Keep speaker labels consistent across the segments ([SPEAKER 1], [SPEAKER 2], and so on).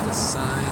[SPEAKER 1] a sign.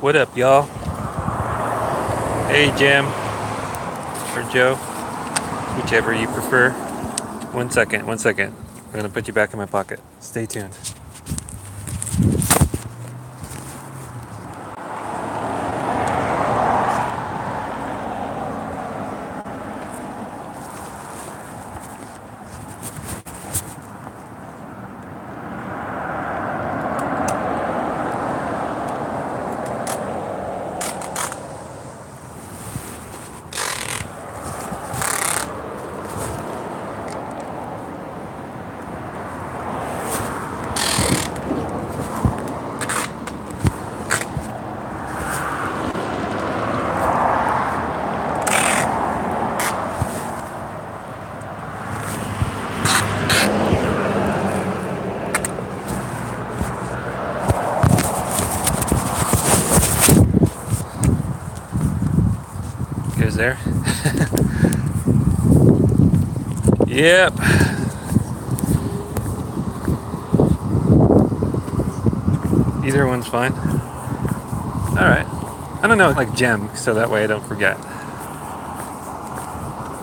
[SPEAKER 1] What up, y'all? Hey, Jim. Or Joe. Whichever you prefer. 1 second, 1 second. I'm gonna put you back in my pocket. Stay tuned. Goes there. Yep. Either one's fine. Alright. I don't know, like Gem, so that way I don't forget.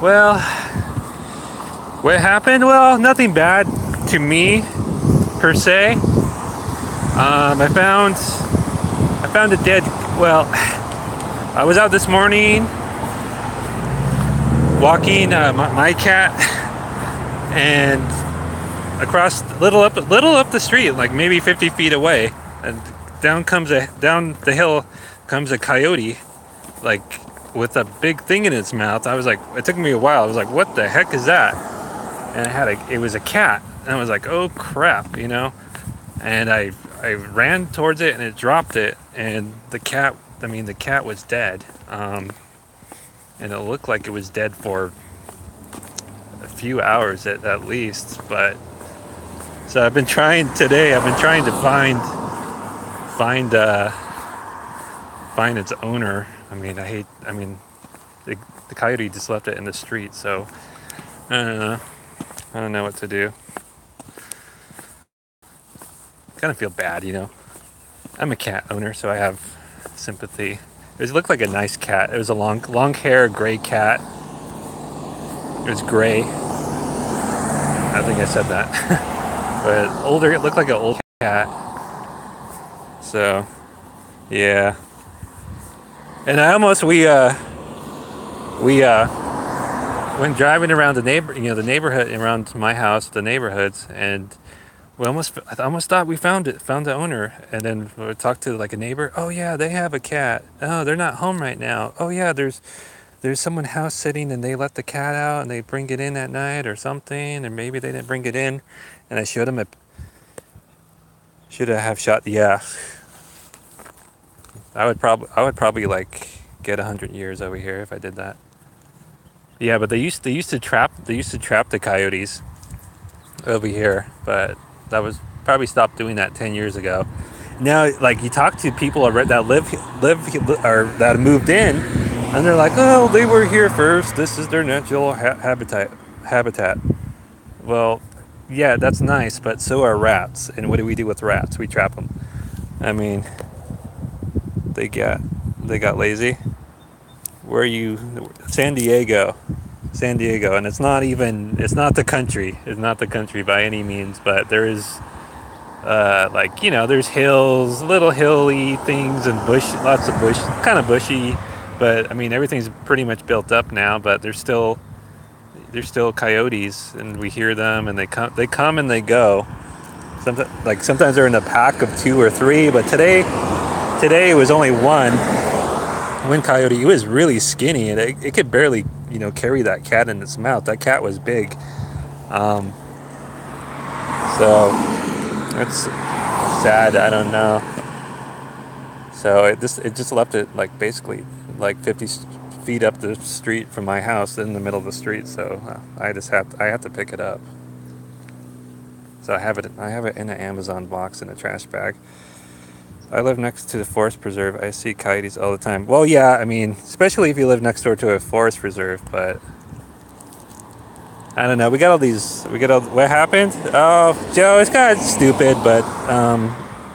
[SPEAKER 1] Well, what happened? Well, nothing bad to me, per se. I found a dead, well, I was out this morning walking my cat, and across little up the street, like maybe 50 feet away, and down the hill comes a coyote, like with a big thing in its mouth. I was like, it took me a while. I was like, what the heck is that? And it was a cat, and I was like, oh crap, you know. And I ran towards it, and it dropped it, and the cat was dead. And it looked like it was dead for a few hours at least. But so I've been trying to find its owner. The coyote just left it in the street, so I don't know what to do. Kind of feel bad, you know. I'm a cat owner, so I have sympathy. It looked like a nice cat. It was a long hair, gray cat. It was gray. I think I said that. But older, it looked like an old cat. So, yeah. And we went driving around the neighborhood around my house, the neighborhoods, and I almost thought we found the owner, and then we talked to like a neighbor. Oh yeah, they have a cat. Oh, they're not home right now. Oh yeah, there's someone house sitting, and they let the cat out, and they bring it in at night or something, or maybe they didn't bring it in. And I showed him should have shot. Yeah, I would probably like get 100 years over here if I did that. Yeah, but they used to trap the coyotes over here, but that was probably stopped doing that 10 years ago. Now, like, you talk to people that live or that moved in, and they're like, oh, they were here first. This is their natural habitat. Well, yeah, that's nice, but so are rats. And what do we do with rats? We trap them. I mean, they got lazy. Where are you? San Diego, and it's not the country. It's not the country by any means, but there is, there's hills, little hilly things, and lots of bush, kind of bushy, but I mean, everything's pretty much built up now, but there's still, there's still coyotes, and we hear them, and they come and they go. Sometimes they're in a pack of 2 or 3, but today it was only one coyote. He was really skinny, and it could barely, carry that cat in its mouth. That cat was big. So it's sad. I don't know. So it just left it like basically like 50 feet up the street from my house, in the middle of the street. So I had to pick it up. So I have it in an Amazon box in a trash bag. I live next to the forest preserve. I see coyotes all the time. Well, yeah, I mean, especially if you live next door to a forest preserve, but I don't know. What happened? Oh, Joe, it's kind of stupid, but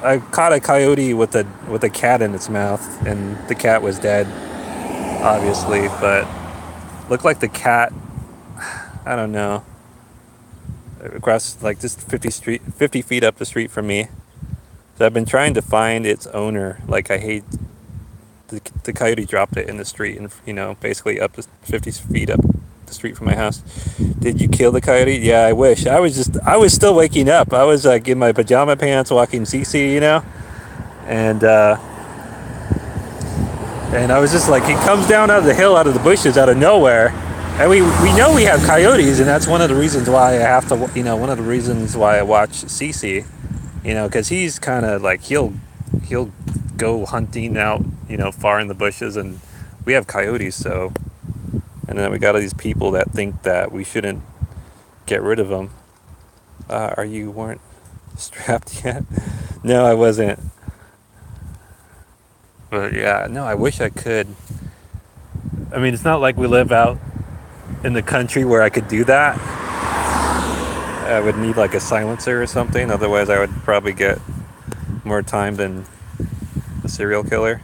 [SPEAKER 1] I caught a coyote with a cat in its mouth, and the cat was dead, obviously, but looked like the cat, I don't know, across like just 50 feet up the street from me. So I've been trying to find its owner. Like, I hate the coyote dropped it in the street, and basically up to 50 feet up the street from my house. Did you kill the coyote? Yeah, I wish. I was still waking up. I was like in my pajama pants walking CC, and I was just like, he comes down out of the hill, out of the bushes, out of nowhere. And we know we have coyotes, and that's one of the reasons why I have to, one of the reasons why I watch CC, because he's kind of like, he'll go hunting out, far in the bushes, and we have coyotes, so, and then we got all these people that think that we shouldn't get rid of them. You weren't strapped yet? No, I wasn't. But yeah, no, I wish I could. I mean, it's not like we live out in the country where I could do that. I would need like a silencer or something. Otherwise, I would probably get more time than a serial killer.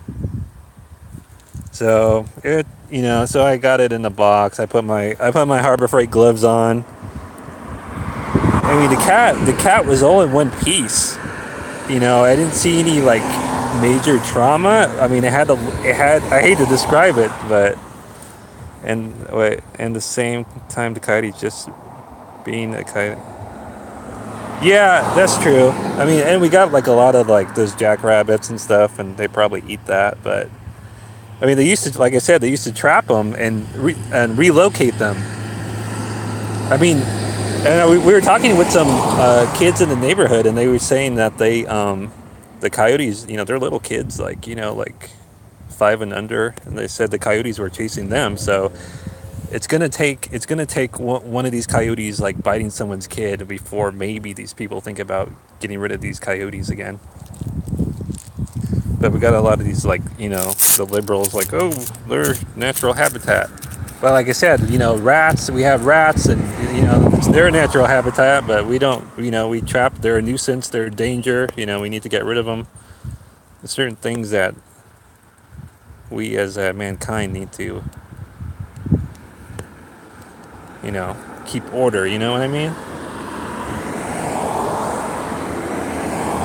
[SPEAKER 1] So so I got it in the box. I put my Harbor Freight gloves on. I mean, the cat was all in one piece. I didn't see any like major trauma. I mean, I hate to describe it, but and the same time, the coyote just being a coyote. Yeah, that's true. I mean, and we got like a lot of like those jackrabbits and stuff, and they probably eat that. But I mean, they used to, like I said, they used to trap them and relocate them. I mean, and we were talking with some kids in the neighborhood, and they were saying that the coyotes, they're little kids, like 5 and under, and they said the coyotes were chasing them. So it's gonna take one of these coyotes like biting someone's kid before maybe these people think about getting rid of these coyotes again. But we got a lot of these the liberals like, oh, they're natural habitat. Well, like I said, rats. We have rats, and it's their natural habitat, but we don't. We trap. They're a nuisance. They're a danger. We need to get rid of them. There's certain things that we as mankind need to, keep order. You know what I mean?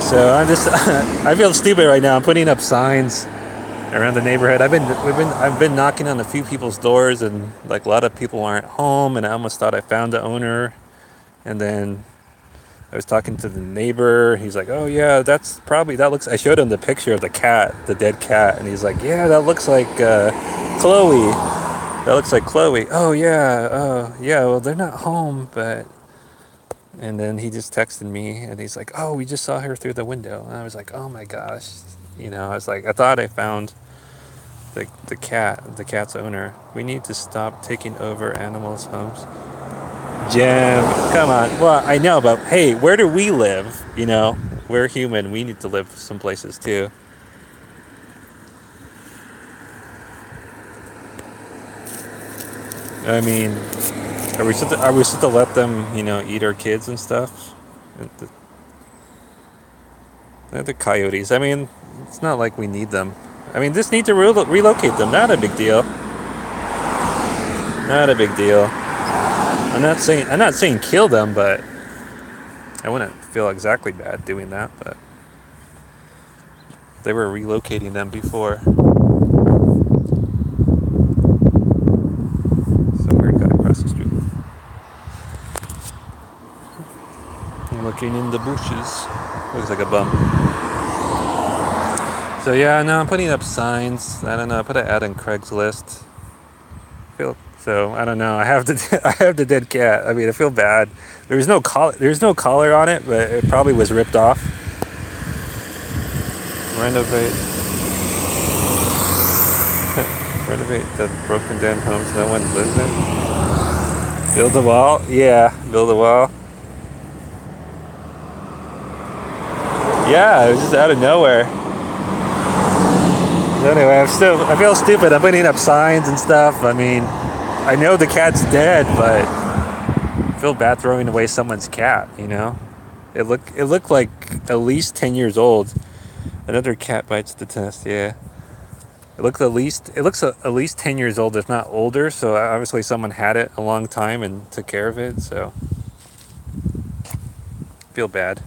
[SPEAKER 1] So I'm just, I feel stupid right now. I'm putting up signs around the neighborhood. I've been knocking on a few people's doors, and like a lot of people aren't home, and I almost thought I found the owner. And then I was talking to the neighbor. He's like, "Oh yeah, that looks." I showed him the picture of the cat, the dead cat, and he's like, "Yeah, that looks like Chloe. That looks like Chloe." Oh yeah, Well, they're not home, but. And then he just texted me, and he's like, "Oh, we just saw her through the window." And I was like, "Oh my gosh," I was like, I thought I found the cat's owner. We need to stop taking over animals' homes. Jim, come on. Well, I know, but hey, where do we live? We're human. We need to live some places too. I mean, are we supposed to let them, eat our kids and stuff? The coyotes. I mean, it's not like we need them. I mean, just need to relocate them. Not a big deal. Not a big deal. I'm not saying kill them, but I wouldn't feel exactly bad doing that. But they were relocating them before. Some weird guy across the street. Working in the bushes. Looks like a bum. So yeah, now I'm putting up signs. I don't know. I put an ad on Craigslist. So I don't know. I have the I have the dead cat. I mean, I feel bad. There's no collar. There's no collar on it, but it probably was ripped off. Renovate. Renovate the broken down homes no one lives in. Build a wall. Yeah, build a wall. Yeah, it was just out of nowhere. So anyway, I feel stupid. I'm putting up signs and stuff. I mean, I know the cat's dead, but I feel bad throwing away someone's cat, you know? It looked like at least 10 years old. Another cat bites the test, yeah. It looks at least 10 years old, if not older, so obviously someone had it a long time and took care of it, so feel bad.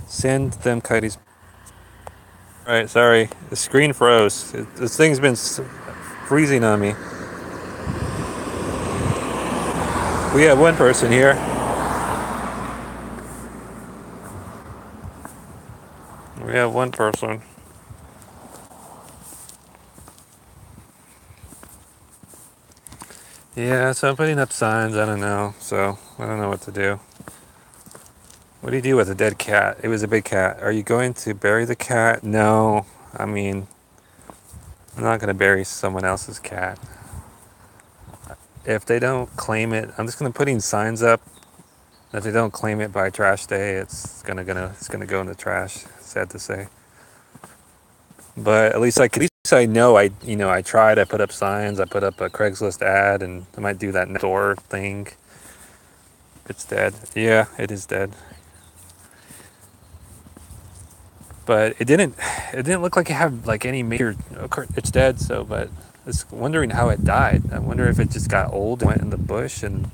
[SPEAKER 1] Send them coyotes. Alright, sorry. The screen froze. This thing's been freezing on me. We have one person here. We have one person. Yeah, so I'm putting up signs. I don't know. So I don't know what to do. What do you do with a dead cat? It was a big cat. Are you going to bury the cat? No. I mean, I'm not going to bury someone else's cat. If they don't claim it, I'm just going to put in signs up. If they don't claim it by trash day, it's gonna go in the trash. Sad to say. But at least I know I tried. I put up signs. I put up a Craigslist ad, and I might do that next door thing. It's dead. Yeah, it is dead. But it didn't look like it had like any major. It's dead. So, but it's wondering how it died. I wonder if it just got old and went in the bush and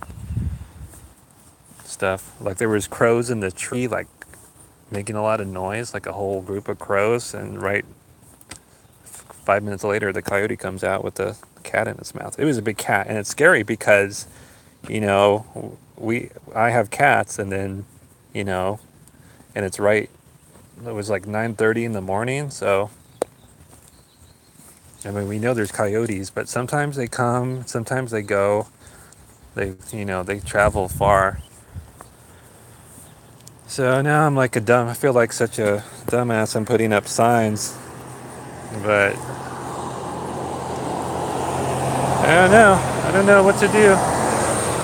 [SPEAKER 1] stuff. Like there was crows in the tree, like making a lot of noise, like a whole group of crows, and right 5 minutes later, the coyote comes out with the cat in its mouth. It was a big cat, and it's scary because, I have cats, and then, and it's right. It was like 9:30 in the morning, so. I mean, we know there's coyotes, but sometimes they come, sometimes they go. They travel far. So now I feel like such a dumbass. I'm putting up signs, but I don't know what to do.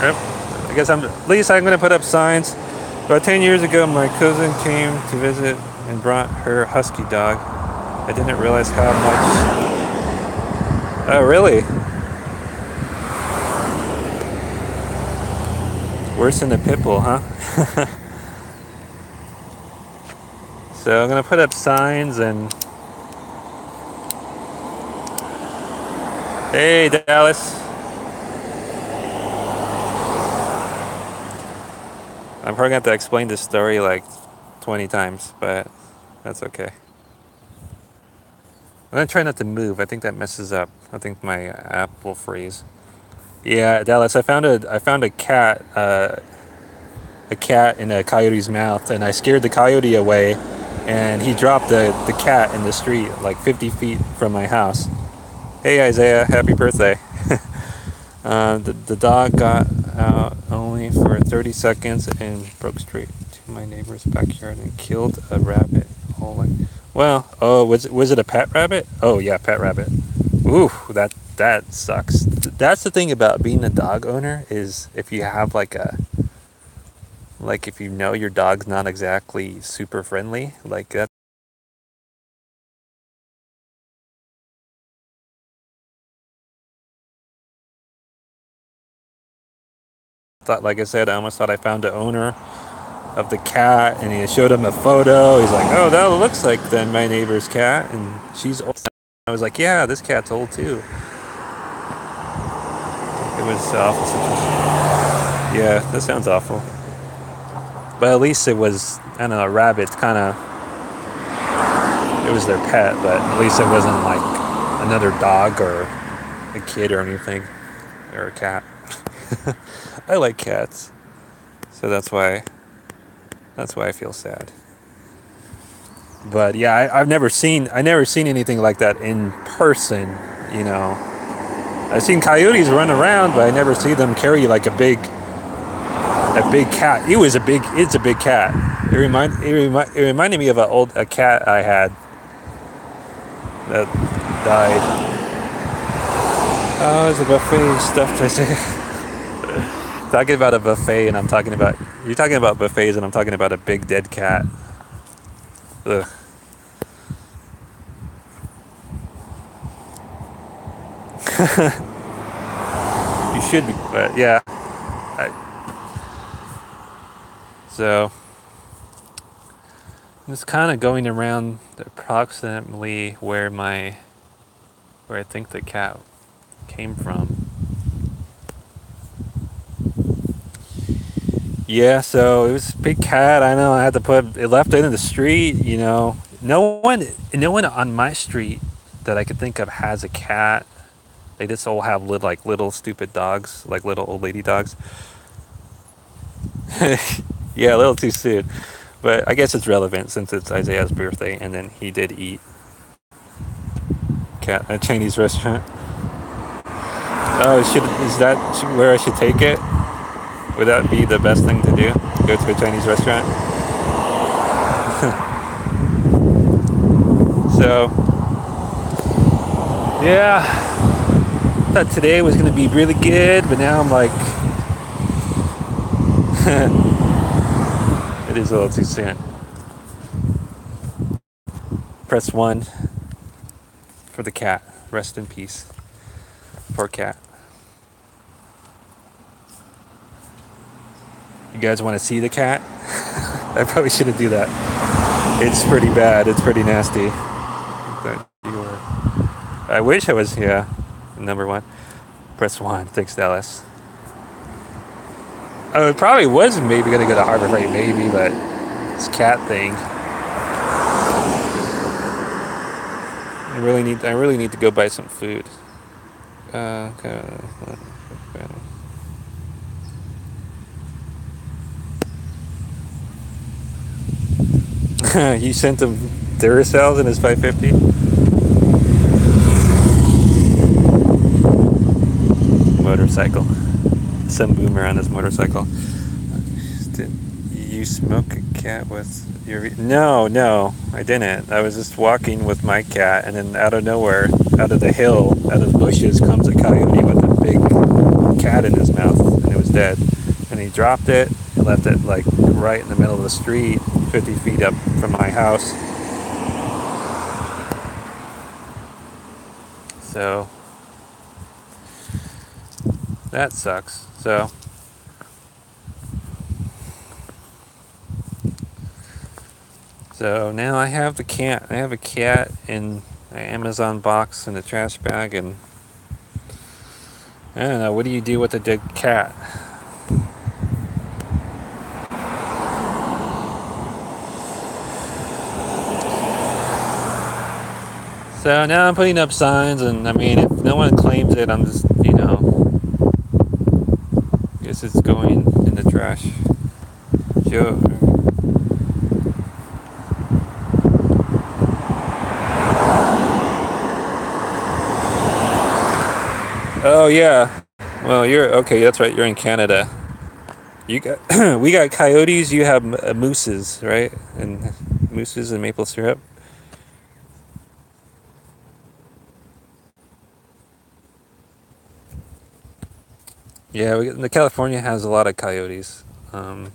[SPEAKER 1] Yep. I guess at least I'm going to put up signs. About 10 years ago, my cousin came to visit and brought her husky dog. I didn't realize how much. Oh, really? Worse than the pit bull, huh? So I'm going to put up signs and... Hey, Dallas. I'm probably going to have to explain this story like 20 times, but that's okay. I'm going to try not to move. I think that messes up. I think my app will freeze. Yeah, Dallas, I found a cat in a coyote's mouth, and I scared the coyote away, and he dropped the cat in the street like 50 feet from my house. Hey Isaiah, happy birthday. The dog got out only for 30 seconds and broke straight to my neighbor's backyard and killed a rabbit. Was it a pet rabbit? Oh yeah, pet rabbit. Ooh, that sucks. That's the thing about being a dog owner, is if you have if you know your dog's not exactly super friendly, like that. Like I said, I almost thought I found the owner of the cat, and he showed him a photo. He's like, "Oh, that looks like my neighbor's cat, and she's old." I was like, "Yeah, this cat's old too." It was awful situation. Yeah, that sounds awful. But at least it was, I don't know, a rabbit. Kind of, it was their pet, but at least it wasn't like another dog or a kid or anything, or a cat. I like cats, so that's why That's why I feel sad. But yeah, I never seen anything like that in person. You know, I've seen coyotes run around, but I never see them carry like a big cat. It's a big cat. It reminded me of a cat I had that died. Oh, it's a buffet stuff to say. Talking about a buffet, and you're talking about buffets, and I'm talking about a big dead cat. Ugh. You should be, but yeah. I, so I'm just kind of going around approximately where I think the cat came from. Yeah, so it was a big cat. I know I had to put it left it in the street. You know, no one on my street that I could think of has a cat. They just all have little stupid dogs, like little old lady dogs. Yeah, a little too soon, but I guess it's relevant since it's Isaiah's birthday, and then he did eat cat at a Chinese restaurant. Oh, is that where I should take it? Would that be the best thing to do? Go to a Chinese restaurant? So, yeah, I thought today was gonna be really good, but now I'm like, it is a little too soon. Press 1 for the cat. Rest in peace. Poor cat. You guys want to see the cat? I probably shouldn't do that. It's pretty bad. It's pretty nasty. But I wish I was, yeah, number 1. Press 1. Thanks, Dallas. Oh, it probably was maybe going to go to Harbor Freight, maybe, but this cat thing. I really need to go buy some food. Okay. You sent him Duracells in his 550? Motorcycle. Some boomer on his motorcycle. Did you smoke a cat with your... No, I didn't. I was just walking with my cat, and then out of nowhere, out of the hill, out of the bushes, comes a coyote with a big cat in his mouth, and it was dead. And he dropped it and left it like right in the middle of the street, 50 feet up from my house. So that sucks. So now I have the cat. I have a cat in an Amazon box in a trash bag, and I don't know. What do you do with a dead cat? So now I'm putting up signs, and I mean, if no one claims it, I'm just, guess it's going in the trash. Sure. Oh yeah. Well, you're okay. That's right. You're in Canada. You got we got coyotes. You have mooses, right? And mooses and maple syrup. Yeah, the California has a lot of coyotes. Um,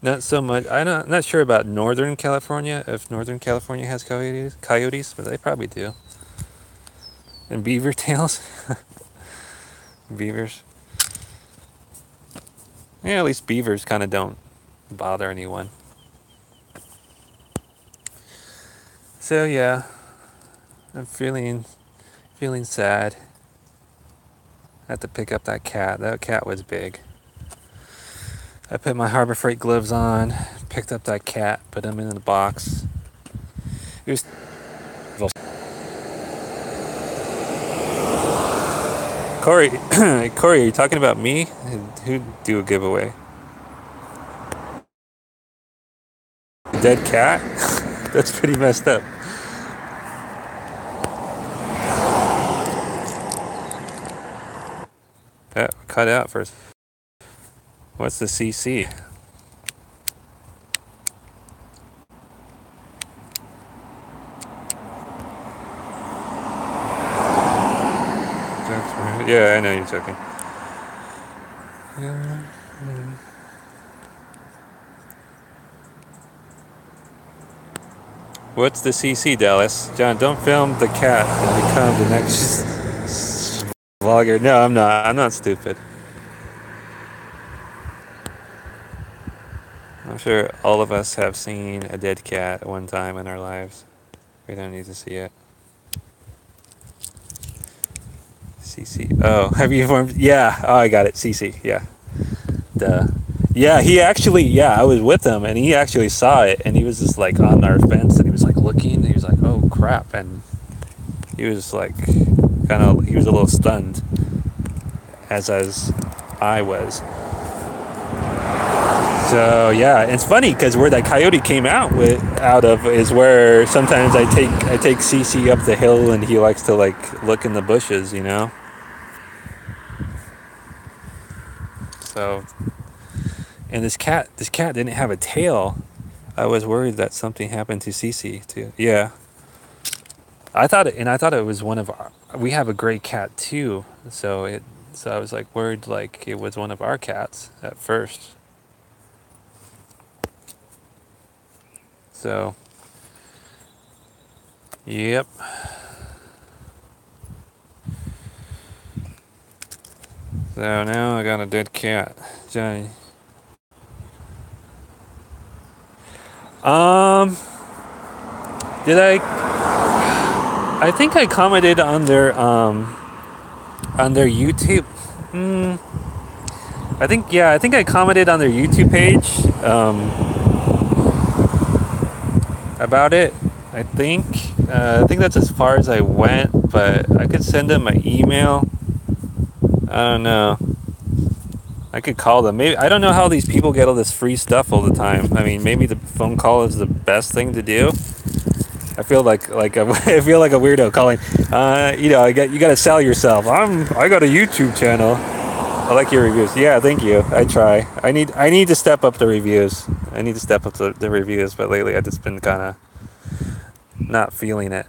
[SPEAKER 1] Not so much. I'm not sure about Northern California. If Northern California has coyotes, but they probably do. And beaver tails, beavers. Yeah, at least beavers kind of don't bother anyone. So yeah, I'm feeling sad. I had to pick up that cat. That cat was big. I put my Harbor Freight gloves on, picked up that cat, put him in the box. It was... Corey, are you talking about me? Who'd do a giveaway? dead cat? That's pretty messed up. Yeah, cut out first. What's the CC? Yeah, I know you're joking. What's the CC, Dallas? John, don't film the cat and become the next vlogger. No, I'm not. I'm not stupid. I'm sure all of us have seen a dead cat at one time in our lives. We don't need to see it. CC. Oh, have you informed? Yeah. Oh, I got it. CC. Yeah. Duh. Yeah, he actually, yeah, I was with him and he actually saw it and he was just like on our fence and he was like looking and he was like, oh crap. And he was like, he was a little stunned as I was. So yeah, it's funny because where that coyote came out of is where sometimes I take CC up the hill and he likes to like look in the bushes, you know? So, and this cat didn't have a tail. I was worried that something happened to Cece too. Yeah. I thought it was one of we have a gray cat too. So I was like worried like it was one of our cats at first. So, yep. So now I got a dead cat. Johnny. Did I think I commented on their YouTube. I think I commented on their YouTube page about it. I think that's as far as I went, but I could send them my email. I don't know. I could call them. Maybe I don't know how these people get all this free stuff all the time. I mean, maybe the phone call is the best thing to do. I feel like I feel like a weirdo calling. You know, you got to sell yourself. I got a YouTube channel. I like your reviews. Yeah, thank you. I try. I need to step up the reviews. I need to step up the reviews, but lately I've just been kind of not feeling it.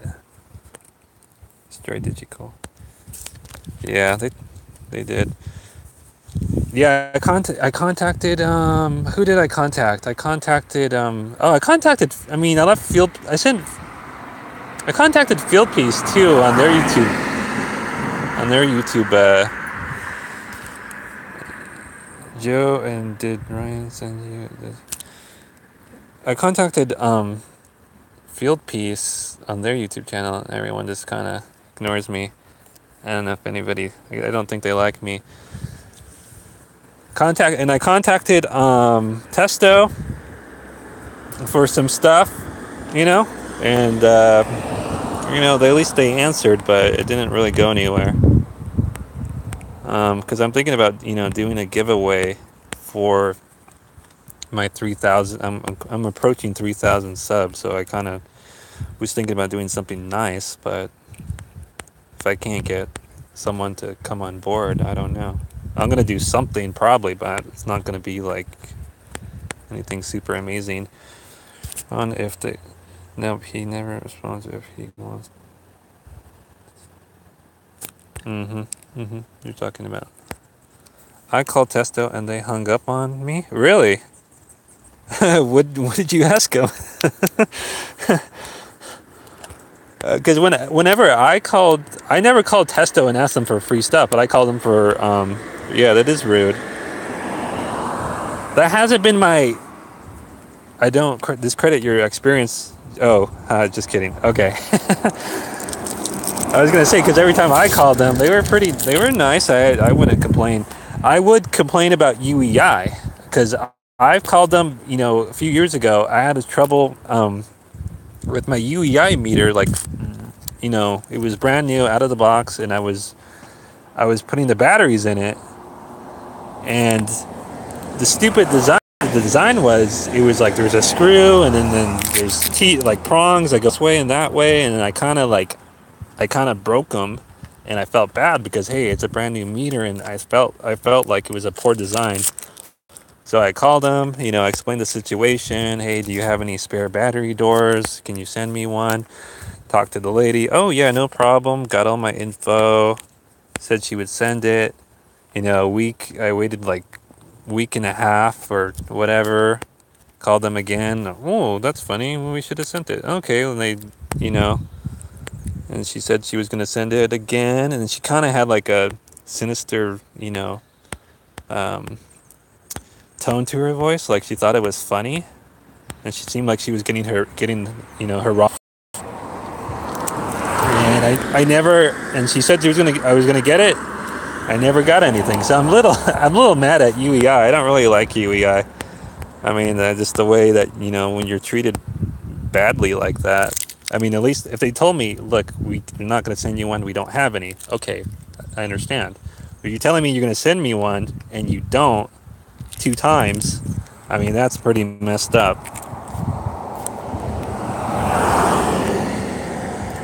[SPEAKER 1] Stray Digital. Yeah, they did. Yeah, I contacted who did I contact? I contacted I contacted Field Piece too on their YouTube. Joe, and did Ryan send you this? I contacted Field Piece on their YouTube channel and everyone just kind of ignores me. I don't know if anybody, I don't think they like me. I contacted Testo for some stuff, you know, and you know, at least they answered, but it didn't really go anywhere. Because I'm thinking about, you know, doing a giveaway for my 3,000. I'm approaching 3,000 subs, so I kind of was thinking about doing something nice, but if I can't get someone to come on board, I don't know. I'm gonna do something probably, but it's not gonna be like anything super amazing. On if they, no, he never responds if he wants. You're talking about. I called Testo and they hung up on me. Really? What did you ask him? Because whenever I never called Testo and asked them for free stuff, but I called them for, yeah, that is rude. That hasn't been my, I don't discredit your experience. Oh, just kidding. Okay. I was going to say, because every time I called them, they were nice. I wouldn't complain. I would complain about UEI, because I've called them, you know, a few years ago. I had trouble, with my UEI meter, like, you know, it was brand new out of the box, and I was putting the batteries in it, and the stupid design the design was, it was like there was a screw, and then there's teeth, like prongs that go this way and that way, and then I kind of broke them, and I felt bad because hey, it's a brand new meter, and I felt like it was a poor design. So I called them, I explained the situation. Hey, do you have any spare battery doors? Can you send me one? Talked to the lady. Oh yeah, no problem. Got all my info. Said she would send it. A week. I waited like week and a half or whatever. Called them again. Oh, that's funny. We should have sent it. Okay, and they, and she said she was gonna send it again, and she kind of had like a sinister, um, tone to her voice, like she thought it was funny, and she seemed like she was getting her raw. And I never, and she said I was gonna get it. I never got anything, so I'm a little mad at UEI. I don't really like UEI. I mean, just the way that when you're treated badly like that. I mean, at least if they told me, look, we're not going to send you one, we don't have any. Okay, I understand. But you're telling me you're going to send me one and you don't 2 times. I mean, that's pretty messed up.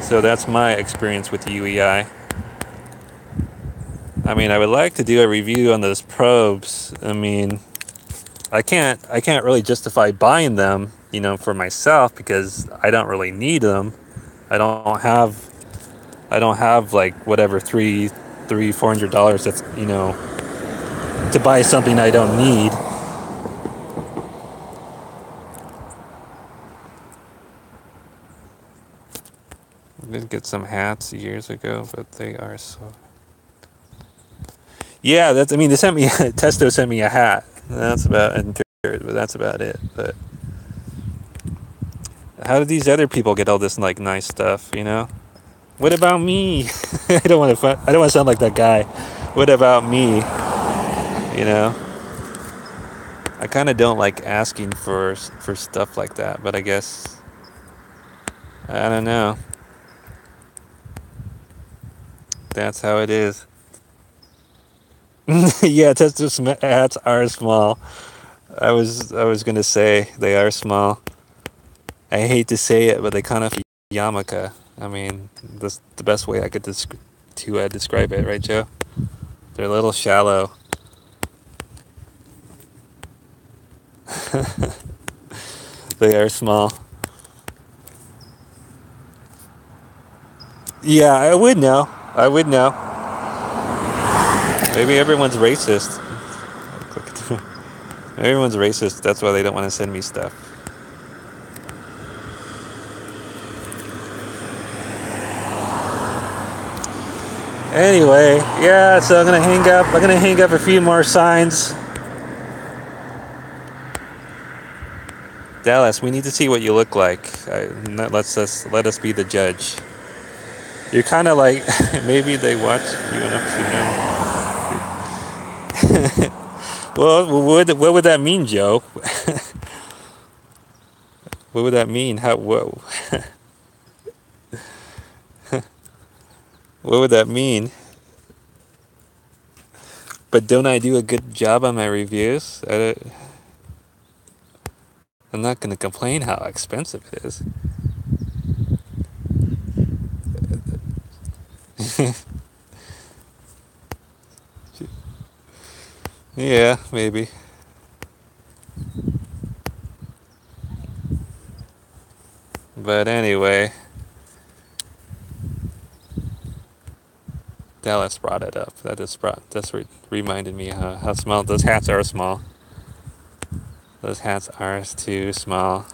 [SPEAKER 1] So that's my experience with UEI. I mean, I would like to do a review on those probes. I mean, I can't really justify buying them, for myself because I don't really need them. I don't have like whatever $400 that's, to buy something I don't need. I did get some hats years ago, but they are so. Yeah, I mean, Testo sent me a hat. That's about it, but that's about it. But how did these other people get all this like nice stuff? What about me? I don't want to sound like that guy. What about me? I kind of don't like asking for stuff like that, but I guess I don't know. That's how it is. Yeah, Testo's hats are small. I was gonna say they are small. I hate to say it, but they kind of yarmulke. I mean, that's the best way I could describe it, right, Joe? They're a little shallow. They are small. Yeah, I would know. Maybe everyone's racist. Everyone's racist. That's why they don't want to send me stuff. Anyway, yeah, so I'm gonna hang up a few more signs. Dallas, we need to see what you look like. Let us be the judge. You're kind of like maybe they watch you enough to know. Well, what would that mean, Joe? What would that mean? Whoa. What would that mean? But don't I do a good job on my reviews? I'm not going to complain how expensive it is. Yeah, maybe. But anyway, Dallas brought it up. That's reminded me how small those hats are. Small. Those hats are too small.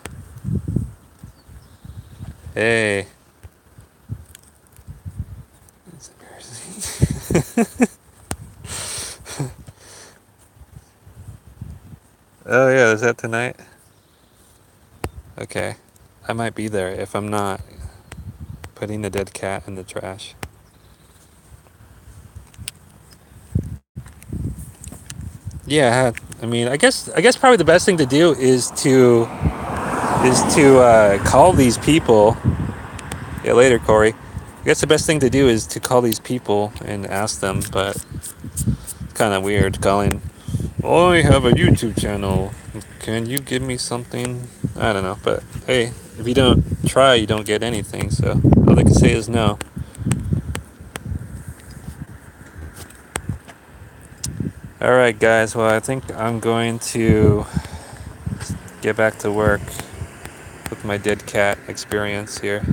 [SPEAKER 1] Hey. It's embarrassing. Oh yeah, is that tonight? Okay. I might be there if I'm not putting the dead cat in the trash. Yeah, I mean, I guess probably the best thing to do is to call these people. Yeah, later, Corey. I guess the best thing to do is to call these people and ask them, but it's kind of weird calling I have a YouTube channel. Can you give me something? I don't know, but hey, if you don't try, you don't get anything, so all they can say is no. Alright, guys, well, I think I'm going to get back to work with my dead cat experience here.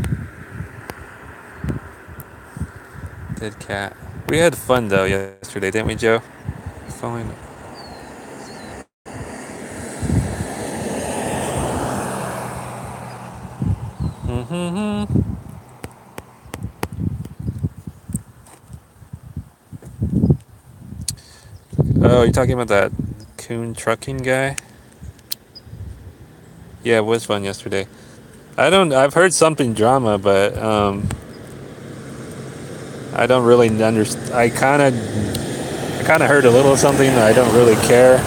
[SPEAKER 1] Dead cat. We had fun, though, yesterday, didn't we, Joe? Fine. Mm-hmm. Oh, you're talking about that coon trucking guy? Yeah, it was fun yesterday. I've heard something drama, but I don't really understand. I kind of heard a little something. I don't really care.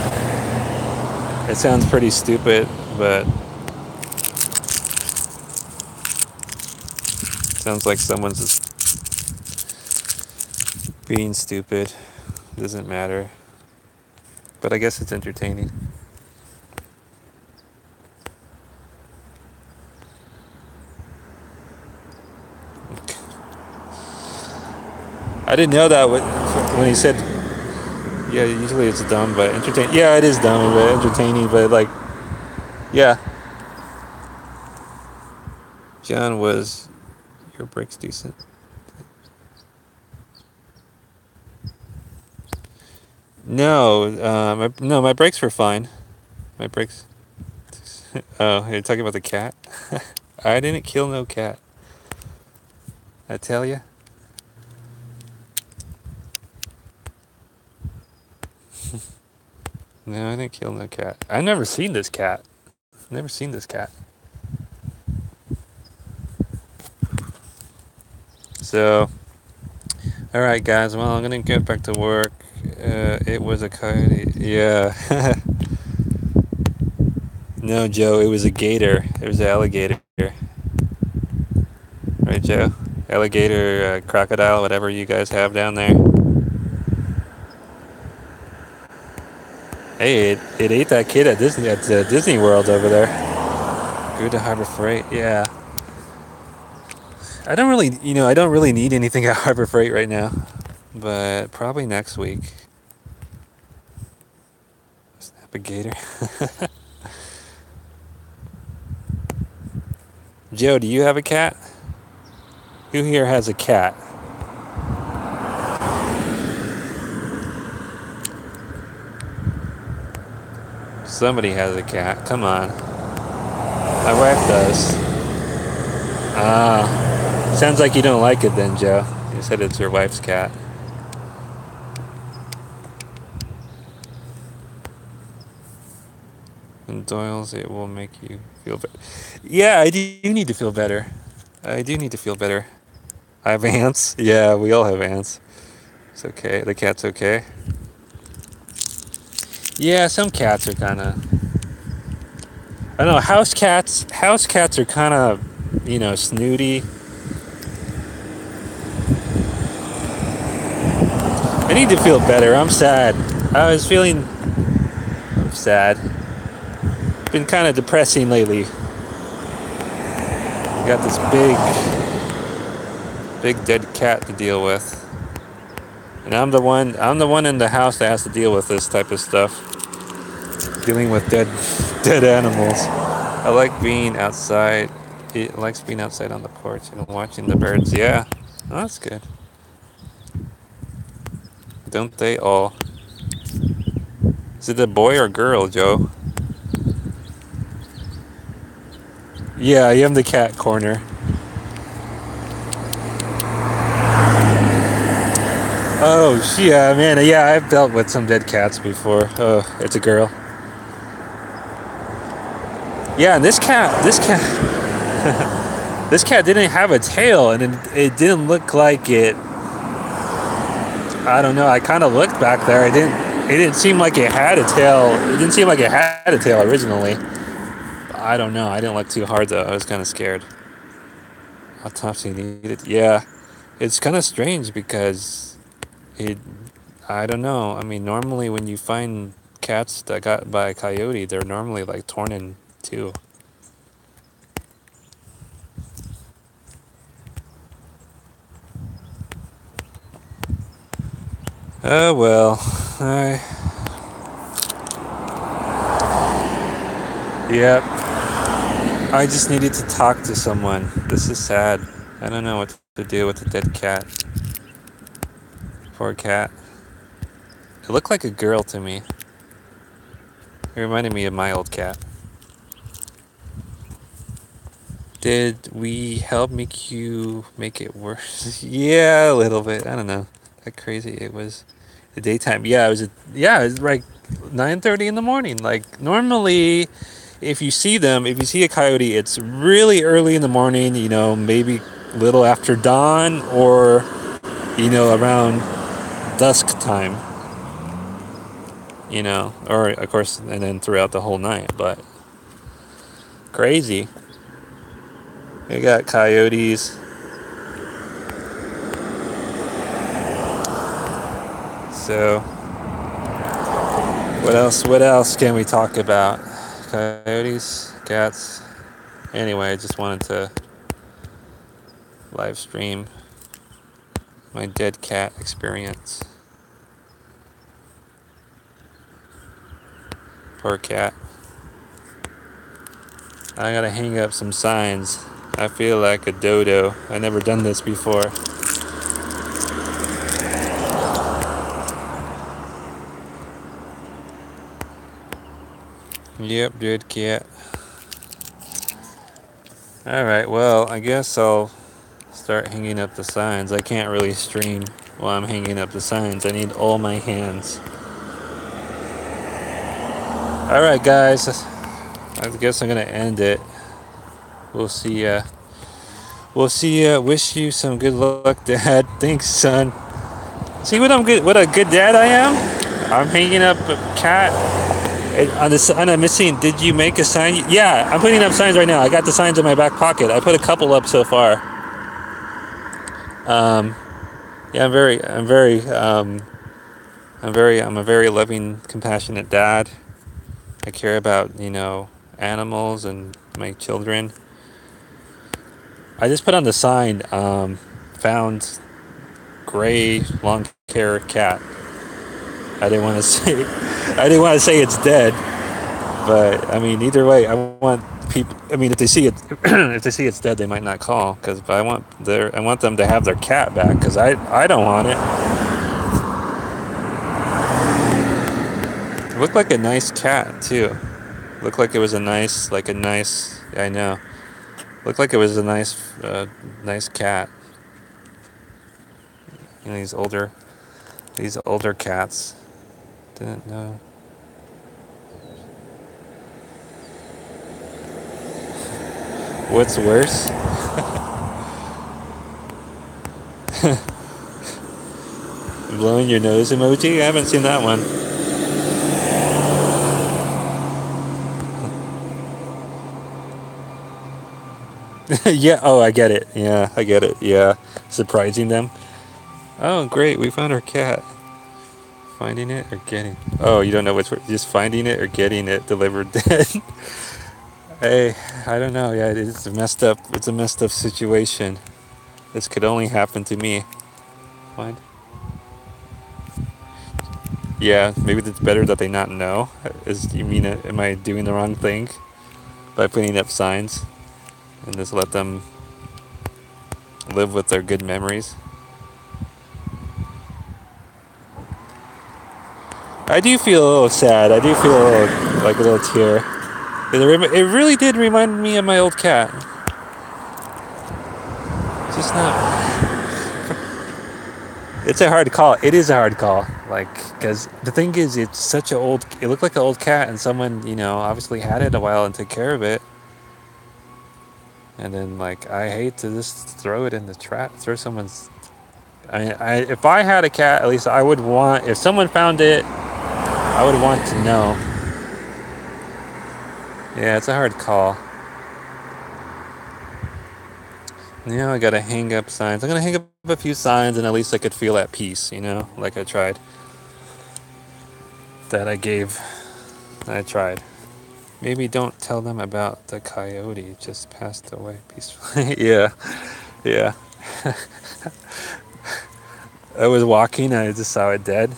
[SPEAKER 1] It sounds pretty stupid, but sounds like someone's just being stupid. Doesn't matter. But I guess it's entertaining. I didn't know that when he said, yeah, usually it's dumb, but entertaining. Yeah, it is dumb, but entertaining, but like, yeah. John, was your brakes decent? No, my brakes were fine. My brakes. Oh, you're talking about the cat? I didn't kill no cat. I tell you. No, I didn't kill no cat. I've never seen this cat. Never seen this cat. So, all right, guys. Well, I'm gonna get back to work. It was a coyote. Yeah. No, Joe. It was a gator. It was an alligator. Right, Joe? Alligator, crocodile, whatever you guys have down there. Hey, it ate that kid at Disney World over there. Go to Harbor Freight. Yeah. I don't really need anything at Harbor Freight right now, but probably next week. Snap a gator. Joe, do you have a cat? Who here has a cat? Somebody has a cat. Come on. My wife does. Ah, sounds like you don't like it then, Joe. You said it's your wife's cat. And Doyle's, it will make you feel better. Yeah, I do need to feel better. I do need to feel better. I have ants. Yeah, we all have ants. It's okay. The cat's okay. Yeah, some cats are kind of. I don't know. House cats. House cats are kind of, snooty. I need to feel better. I'm sad. I'm sad. Been kind of depressing lately. Got this big dead cat to deal with. And I'm the one in the house that has to deal with this type of stuff. Dealing with dead animals. I like being outside. It likes being outside on the porch and watching the birds. Yeah. Oh, that's good. Don't they all? Is it a boy or girl, Joe? Yeah, I am the cat corner. Oh, yeah, man. Yeah, I've dealt with some dead cats before. Oh, it's a girl. Yeah, and this cat, this cat didn't have a tail, and it didn't look like it. I don't know. I kind of looked back there. It didn't seem like it had a tail. It didn't seem like it had a tail originally. I don't know. I didn't look too hard though. I was kind of scared. Autopsy needed. Yeah, it's kind of strange because it. I don't know. I mean, normally when you find cats that got by a coyote, they're normally like torn in two. Oh well, yep. I just needed to talk to someone. This is sad. I don't know what to do with the dead cat. Poor cat. It looked like a girl to me. It reminded me of my old cat. Did we help make you make it worse? Yeah, a little bit. I don't know. How crazy it was. The daytime. Yeah, it was like 9:30 in the morning. Like normally, if you see them, if you see a coyote, it's really early in the morning. You know, maybe a little after dawn, or around dusk time. Or of course, and then throughout the whole night. But crazy. We got coyotes. So, what else? What else can we talk about? Coyotes, cats. Anyway, I just wanted to live stream my dead cat experience. Poor cat. I gotta hang up some signs. I feel like a dodo. I never done this before. Yep, dead cat. Alright, well, I guess I'll start hanging up the signs. I can't really stream while I'm hanging up the signs. I need all my hands. Alright, guys. I guess I'm gonna end it. We'll see ya. We'll see ya. Wish you some good luck, Dad. Thanks, son. See what a good dad I am? I'm hanging up a cat. On a missing, did you make a sign? Yeah, I'm putting up signs right now. I got the signs in my back pocket. I put a couple up so far. Yeah, I'm a very loving, compassionate dad. I care about, animals and my children. I just put on the sign, found gray, long-haired cat. I didn't want to say it's dead, but I mean, either way, I want people. I mean, if they see it, if they see it's dead, they might not call because I want them to have their cat back because I don't want it. It looked like a nice cat too. Looked like it was a nice. I know. Looked like it was a nice cat. These older cats. Didn't know. What's worse? Blowing your nose emoji? I haven't seen that one. Yeah, oh, I get it. Yeah, I get it. Yeah. Surprising them. Oh, great, we found our cat. Finding it or getting... Oh, you don't know which... Just finding it or getting it delivered dead. Hey, I don't know. Yeah, it's a messed up situation. This could only happen to me. What? Yeah, maybe it's better that they not know. Am I doing the wrong thing by putting up signs and just let them live with their good memories? I do feel a little sad. I do feel like a little tear. It really did remind me of my old cat. Just not... It's a hard call. It is a hard call. Because the thing is, it's such an old... It looked like an old cat, and someone, obviously had it a while and took care of it. And then, I hate to just throw it in the trash. Throw someone's... if I had a cat, at least I would want... If someone found it, I would want to know. Yeah, it's a hard call. I gotta hang up signs. I'm gonna hang up a few signs and at least I could feel at peace, like I tried. that I gave. I tried. Maybe don't tell them about the coyote just passed away peacefully. Yeah, yeah. I was walking and I just saw it dead.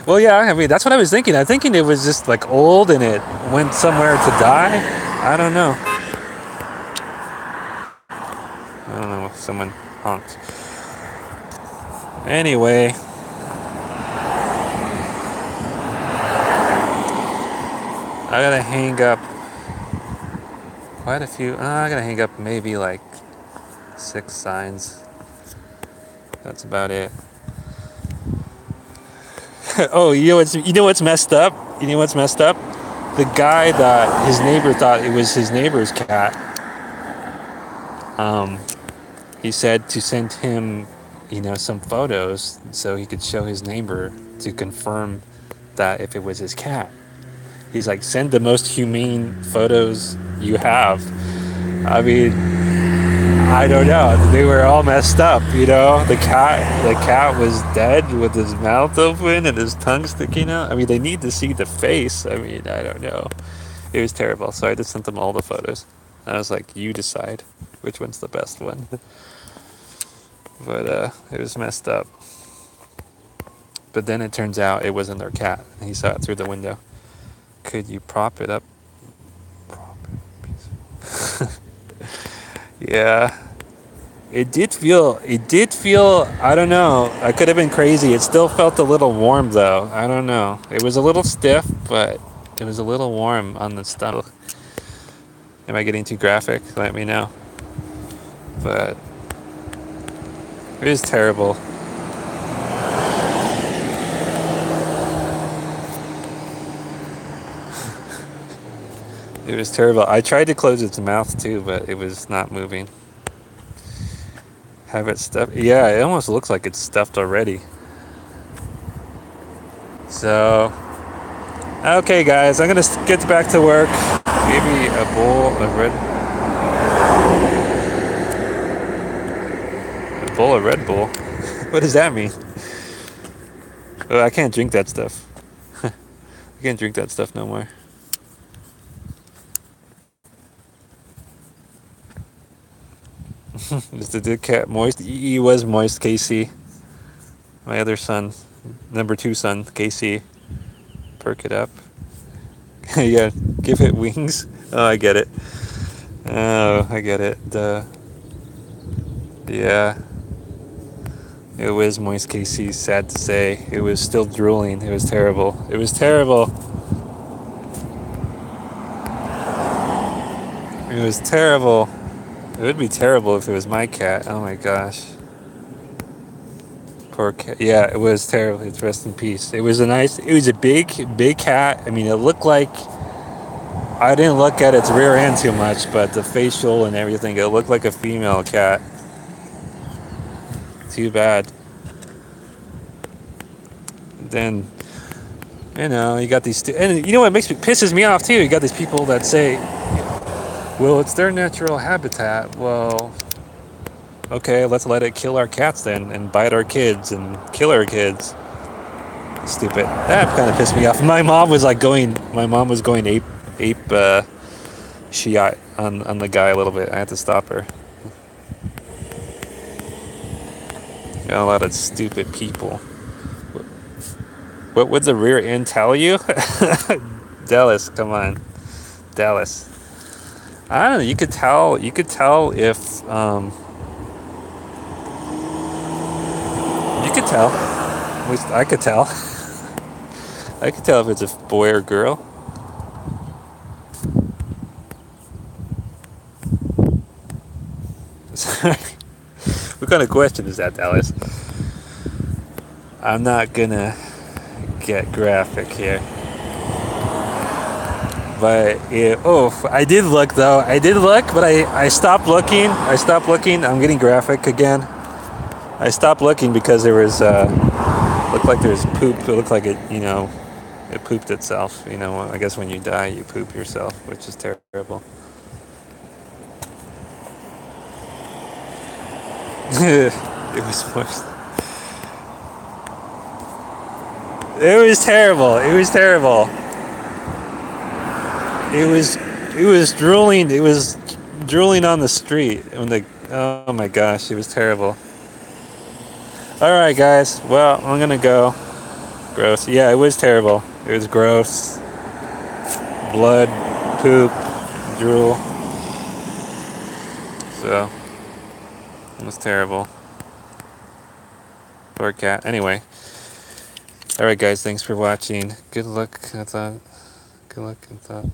[SPEAKER 1] Well, yeah, I mean, that's what I was thinking. I'm thinking it was just like old and it went somewhere to die. I don't know. I don't know if someone honked. Anyway, I gotta hang up quite a few. I gotta hang up maybe like 6 signs. That's about it. Oh, you know what's messed up? You know what's messed up? The guy that his neighbor thought it was his neighbor's cat. He said to send him, some photos so he could show his neighbor to confirm that if it was his cat. He's like, send the most humane photos you have. I mean, I don't know. They were all messed up, The cat was dead with his mouth open and his tongue sticking out. I mean, they need to see the face. I mean, I don't know. It was terrible. So I just sent them all the photos. I was like, you decide which one's the best one. But it was messed up. But then it turns out it wasn't their cat. He saw it through the window. Could you prop it up? Yeah. It did feel, I don't know. I could have been crazy. It still felt a little warm though. I don't know. It was a little stiff, but it was a little warm on the stomach. Am I getting too graphic? Let me know. But it was terrible. It was terrible. I tried to close its mouth too, but it was not moving. Have it stuffed? Yeah, it almost looks like it's stuffed already. So, okay guys, I'm gonna get back to work. Maybe a bowl of Red Bull. What does that mean? Oh, I can't drink that stuff. I can't drink that stuff no more. Is the cat moist? He was moist, Casey. My other son, number 2 son, Casey. Perk it up. Yeah, give it wings. Oh, I get it. Oh, I get it. Yeah. It was moist, Casey. Sad to say. It was still drooling. It was terrible. It was terrible. It was terrible. It would be terrible if it was my cat. Oh my gosh. Poor cat. Yeah, it was terrible. It's rest in peace. It was a big cat. I mean, it looked like, I didn't look at its rear end too much, but the facial and everything, it looked like a female cat. Too bad. Then, you got these, and you know what pisses me off too? You got these people that say, well, it's their natural habitat. Well, okay, let's let it kill our cats then, and bite our kids and kill our kids. Stupid. That kind of pissed me off. My mom was going ape shiite on the guy a little bit. I had to stop her. Got a lot of stupid people. What would the rear end tell you? Dallas, come on. Dallas. I don't know, you could tell if, you could tell. At least I could tell. I could tell if it's a boy or girl. Sorry. What kind of question is that, Dallas? I'm not gonna get graphic here. But I did look though. But I stopped looking. I'm getting graphic again. I stopped looking because there was looked like there was poop. It looked like it pooped itself. I guess when you die, you poop yourself, which is terrible. It was moist. It was terrible. It was terrible. It was drooling. It was drooling on the street. When the oh my gosh, it was terrible. All right, guys. Well, I'm gonna go. Gross. Yeah, it was terrible. It was gross. Blood, poop, drool. So it was terrible. Poor cat. Anyway. All right, guys. Thanks for watching. Good luck. I thought. Good luck. I thought.